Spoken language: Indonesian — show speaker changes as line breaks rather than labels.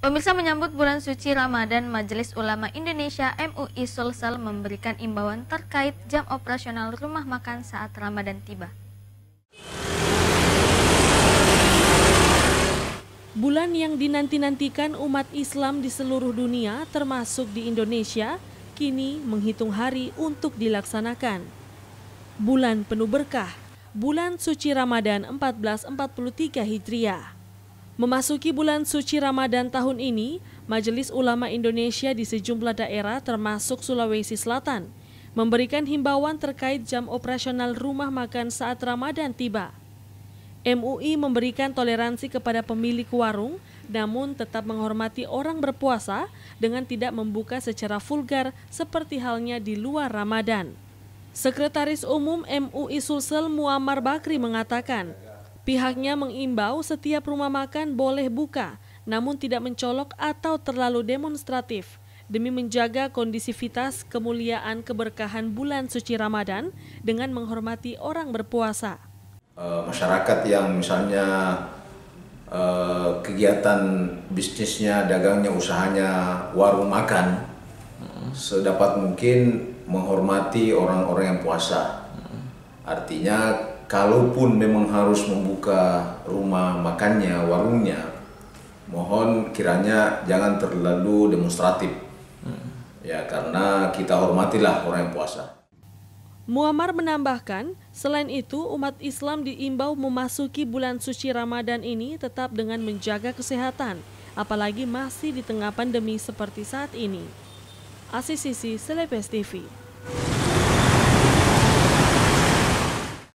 Pemirsa, menyambut bulan suci Ramadan, Majelis Ulama Indonesia MUI Sulsel memberikan imbauan terkait jam operasional rumah makan saat Ramadan tiba.
Bulan yang dinanti-nantikan umat Islam di seluruh dunia, termasuk di Indonesia, kini menghitung hari untuk dilaksanakan. Bulan penuh berkah, bulan suci Ramadan 1443 Hijriah. Memasuki bulan suci Ramadan tahun ini, Majelis Ulama Indonesia di sejumlah daerah termasuk Sulawesi Selatan memberikan himbauan terkait jam operasional rumah makan saat Ramadan tiba. MUI memberikan toleransi kepada pemilik warung, namun tetap menghormati orang berpuasa dengan tidak membuka secara vulgar seperti halnya di luar Ramadan. Sekretaris Umum MUI Sulsel Muammar Bakri mengatakan, pihaknya mengimbau setiap rumah makan boleh buka, namun tidak mencolok atau terlalu demonstratif, demi menjaga kondisivitas, kemuliaan, keberkahan bulan suci Ramadan dengan menghormati orang berpuasa.
Masyarakat yang misalnya kegiatan bisnisnya, dagangnya, usahanya warung makan, sedapat mungkin menghormati orang-orang yang puasa. Artinya kalaupun memang harus membuka rumah makannya, warungnya, mohon kiranya jangan terlalu demonstratif. Ya, karena kita hormatilah orang yang puasa.
Muammar menambahkan, selain itu umat Islam diimbau memasuki bulan suci Ramadan ini tetap dengan menjaga kesehatan, apalagi masih di tengah pandemi seperti saat ini. Asisisi, Selepes TV.